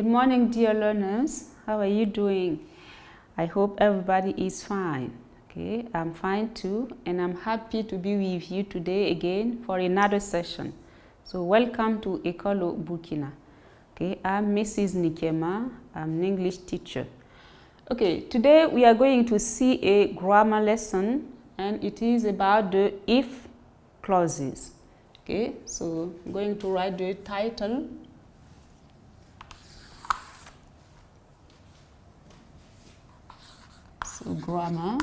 Good morning, dear learners. How are you doing? I hope everybody is fine. Okay, I'm fine too, and I'm happy to be with you today again for another session. So welcome to École Burkina. Okay, I'm Mrs. Nikema. I'm an English teacher. Okay, today we are going to see a grammar lesson, and it is about the if clauses. Okay, so I'm going to write the title. So grammar.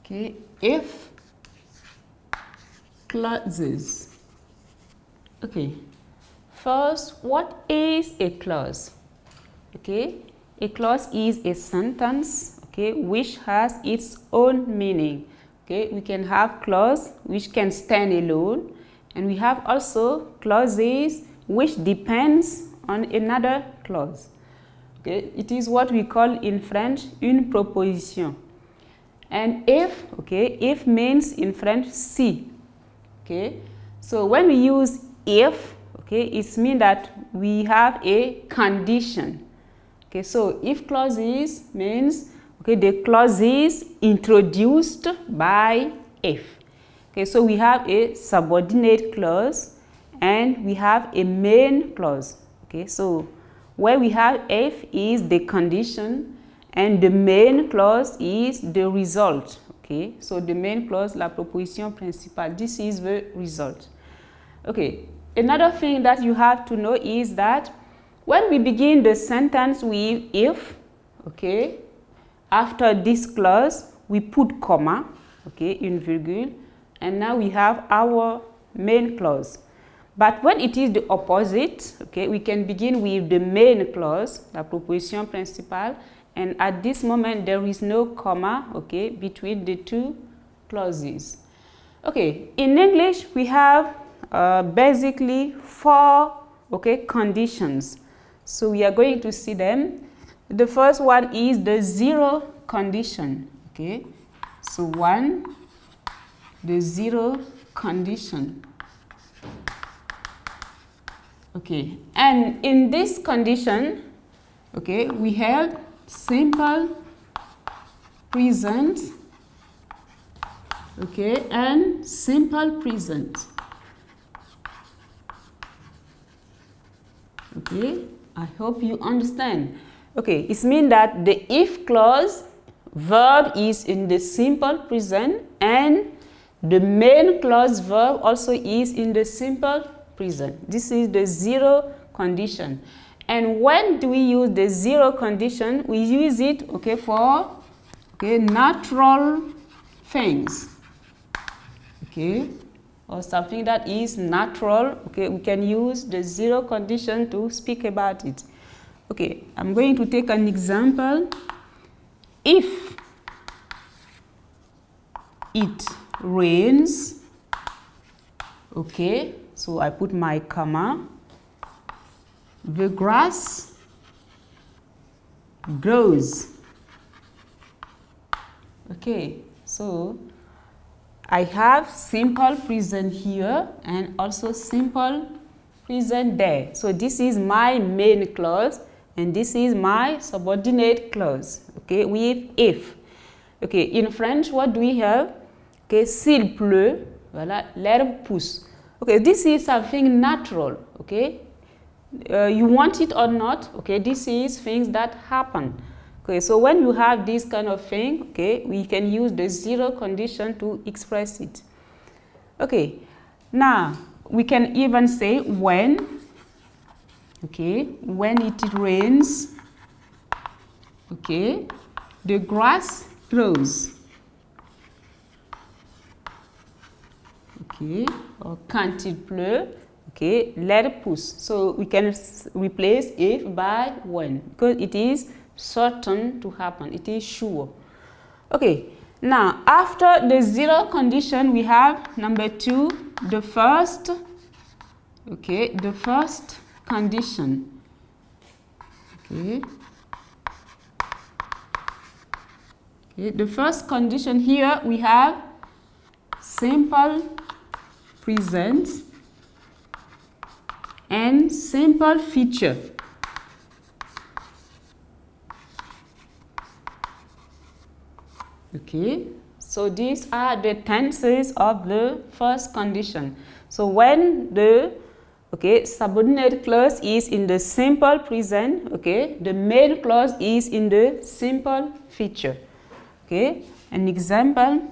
Okay, if clauses. Okay, first, what is a clause? Okay, a clause is a sentence, okay, which has its own meaning. Okay, we can have clause which can stand alone, and we have also clauses which depends on another clause. Okay, it is what we call in French une proposition. And if, okay, if means in French si. Okay, so when we use if, okay, it means that we have a condition. Okay, so if clauses means, okay, the clauses introduced by if. Okay, so we have a subordinate clause and we have a main clause. Okay, so where we have if is the condition and the main clause is the result. Okay, so the main clause, la proposition principale, this is the result. Okay, another thing that you have to know is that when we begin the sentence with if, okay, after this clause we put comma, okay, une virgule, and now we have our main clause. But when it is the opposite, okay, we can begin with the main clause, la proposition principale, and at this moment there is no comma, okay, between the two clauses. Okay, in English we have basically four, okay, conditions. So we are going to see them. The first one is the zero condition. Okay, so one, the zero condition. Okay, and in this condition, okay, we have simple present, okay, and simple present. Okay, I hope you understand. Okay, it means that the if clause verb is in the simple present and the main clause verb also is in the simple present. This is the zero condition. And when do we use the zero condition? We use it, okay, for, okay, natural things. Okay, or something that is natural. Okay, we can use the zero condition to speak about it. Okay, I'm going to take an example. If it rains, okay, so I put my comma, the grass grows. Okay, so I have simple present here and also simple present there. So this is my main clause and this is my subordinate clause, okay, with if. Okay, in French, what do we have? Okay, s'il pleut, voilà, l'herbe pousse. Okay, this is something natural, okay? You want it or not, okay, this is things that happen. Okay, so when you have this kind of thing, okay, we can use the zero condition to express it. Okay, now we can even say when, okay, when it rains, okay, the grass grows. Okay, or quand il pleut, okay, l'herbe pousse. So we can replace if by when because it is certain to happen, it is sure. Okay, now after the zero condition we have number two, the first, okay, the first condition. Okay, okay, the first condition here we have simple present and simple future. Okay, so these are the tenses of the first condition. So when the subordinate clause is in the simple present, the main clause is in the simple future. Okay, an example.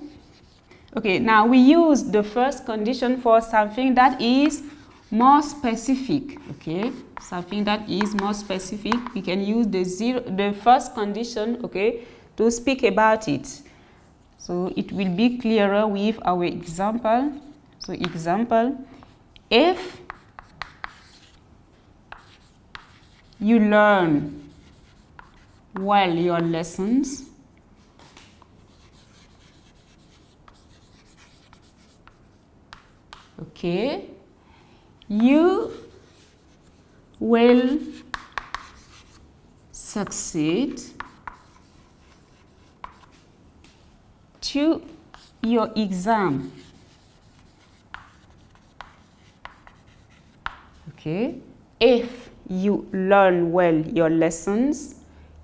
Okay, now we use the first condition for something that is more specific. Okay, something that is more specific. We can use the first condition, to speak about it. So it will be clearer with our example. So example, if you learn well your lessons, you will succeed to your exam. If you learn well your lessons,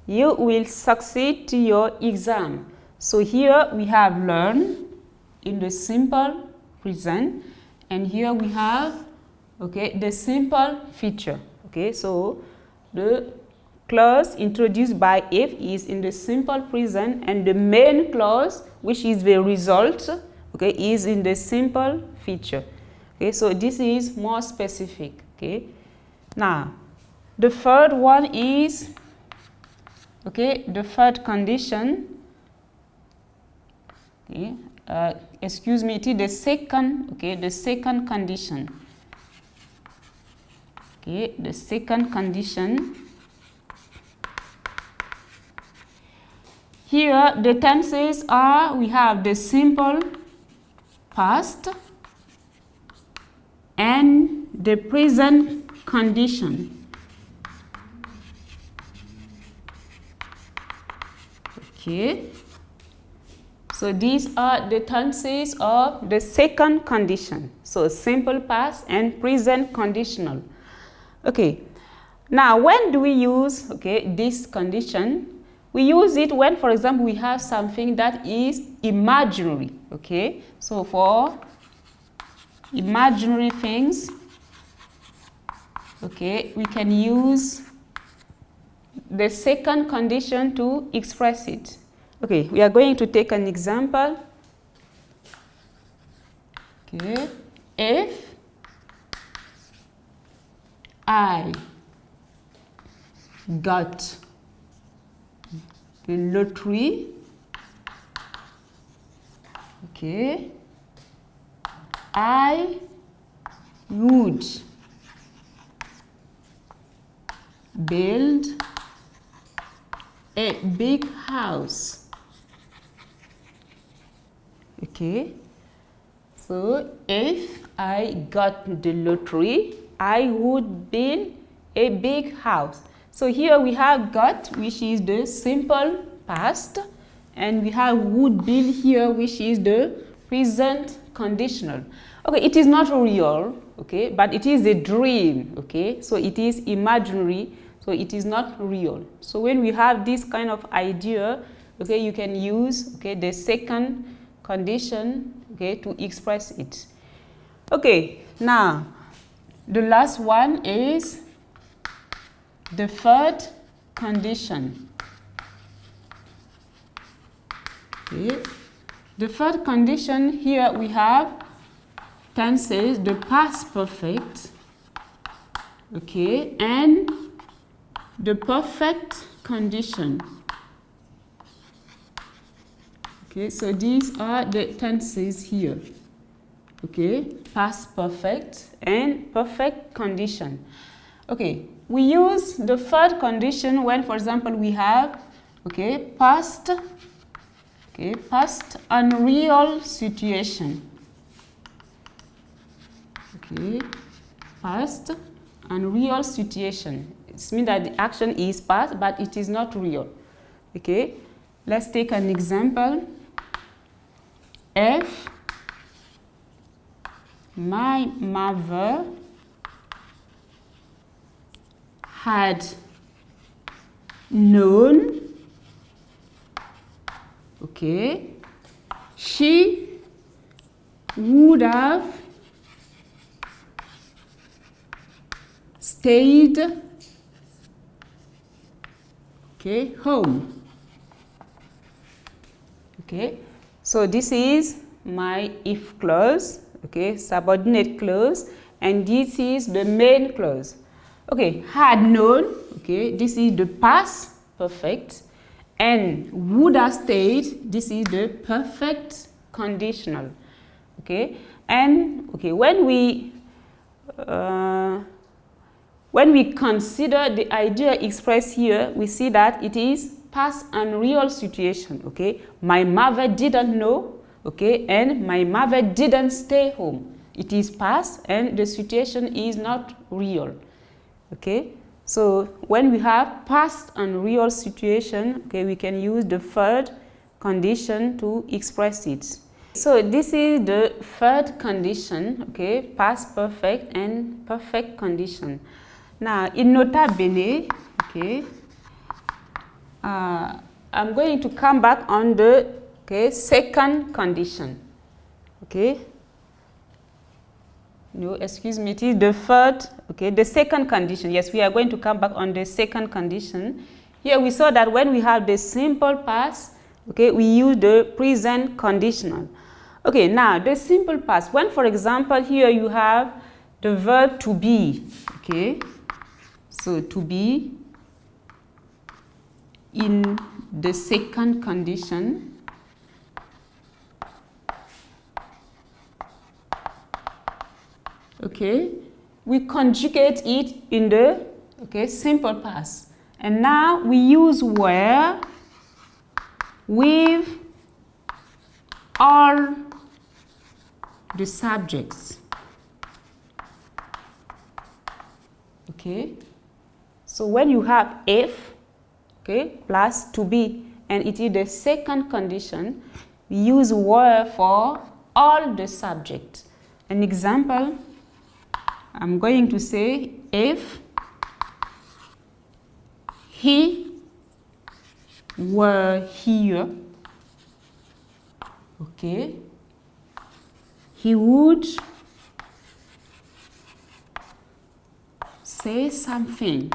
you will succeed to your exam. So here we have learn in the simple present, and here we have the simple future. So the clause introduced by if is in the simple present, and the main clause, which is the result, is in the simple future. So this is more specific. Now the third one is the third condition. Excuse me, it is the second, the second condition. The second condition. Here the tenses are, we have the simple past and the present condition. So these are the tenses of the second condition. So simple past and present conditional. Now when do we use this condition? We use it when, for example, we have something that is imaginary. So for imaginary things, we can use the second condition to express it. We are going to take an example. If I got the lottery, I would build a big house. So if I got the lottery, I would build a big house. So here we have got, which is the simple past, and we have would build here, which is the present conditional. It is not real, but it is a dream, so it is imaginary, so it is not real. So when we have this kind of idea, you can use the second condition to express it. Now the last one is the third condition. The third condition, here we have tenses, the past perfect, and the perfect condition. So these are the tenses here. Past perfect and perfect condition. We use the third condition when, for example, we have past past unreal situation. Past unreal situation. It means that the action is past, but it is not real. Let's take an example. If my mother had known, okay, she would have stayed, okay, home. Okay, so this is my if clause, okay, subordinate clause, and this is the main clause. Okay, had known, okay, this is the past perfect, and would have stayed, this is the perfect conditional. Okay, and okay, when we consider the idea expressed here, we see that it is past and real situation. Okay, my mother didn't know, okay, and my mother didn't stay home. It is past and the situation is not real. Okay, so when we have past and real situation, okay, we can use the third condition to express it. So this is the third condition, okay, past perfect and perfect condition. Now in nota bene, okay, I'm going to come back on the second condition. Okay. No, excuse me, it is the third, okay, the second condition. Yes, we are going to come back on the second condition. Here we saw that when we have the simple past, okay, we use the present conditional. Okay, now the simple past, when for example here you have the verb to be, okay, so to be in the second condition, okay, we conjugate it in the simple past, and now we use were with all the subjects. Okay, so when you have if, okay, plus to be, and it is the second condition, we use were for all the subject. An example, I'm going to say if he were here, okay, he would say something.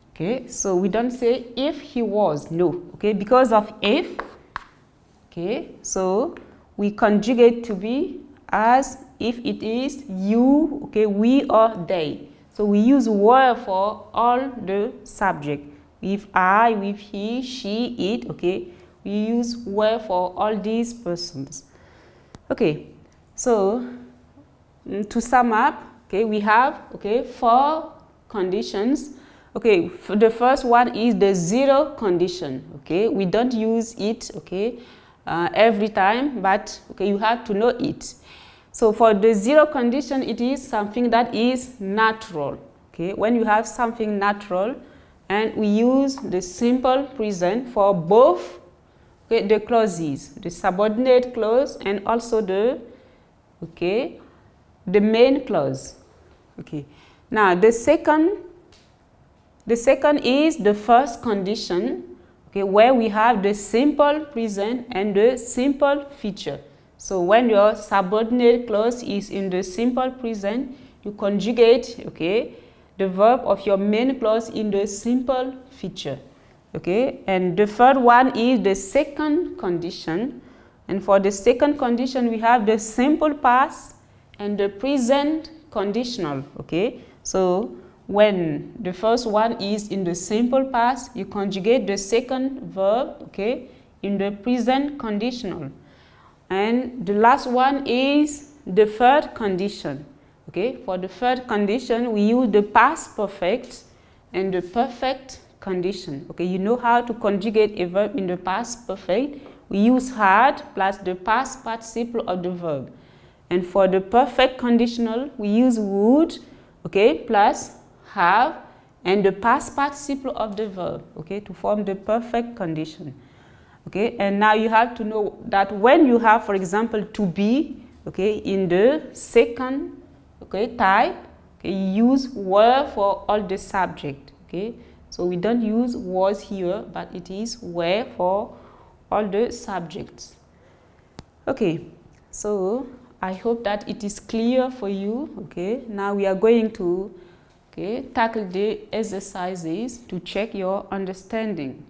Okay, so we don't say if he was, no, okay, because of if, okay, so we conjugate to be as if it is you, okay, we or they. So we use were for all the subject. With I, with he, she, it, okay, we use were for all these persons. Okay, so to sum up, okay, we have, okay, 4 conditions. Okay, the first one is the zero condition. Okay, we don't use it, okay, every time, but okay, you have to know it. So for the zero condition, it is something that is natural. Okay, when you have something natural, and we use the simple present for both, okay, the clauses, the subordinate clause and also the main clause. Okay, now the second is the first condition, okay, where we have the simple present and the simple future. So when your subordinate clause is in the simple present, you conjugate, okay, the verb of your main clause in the simple future. Okay, and the third one is the second condition. And for the second condition, we have the simple past and the present conditional. Okay, so when the first one is in the simple past, you conjugate the second verb, okay, in the present conditional. And the last one is the third condition. Okay, for the third condition, we use the past perfect and the perfect condition. Okay, you know how to conjugate a verb in the past perfect. We use had plus the past participle of the verb. And for the perfect conditional, we use would, okay, plus have and the past participle of the verb, okay, to form the perfect condition. Okay, and now you have to know that when you have, for example, to be, okay, in the second okay, type, okay, you use were for all the subject, okay. So we don't use was here, but it is were for all the subjects. Okay, so I hope that it is clear for you. Okay, now we are going to tackle the exercises to check your understanding.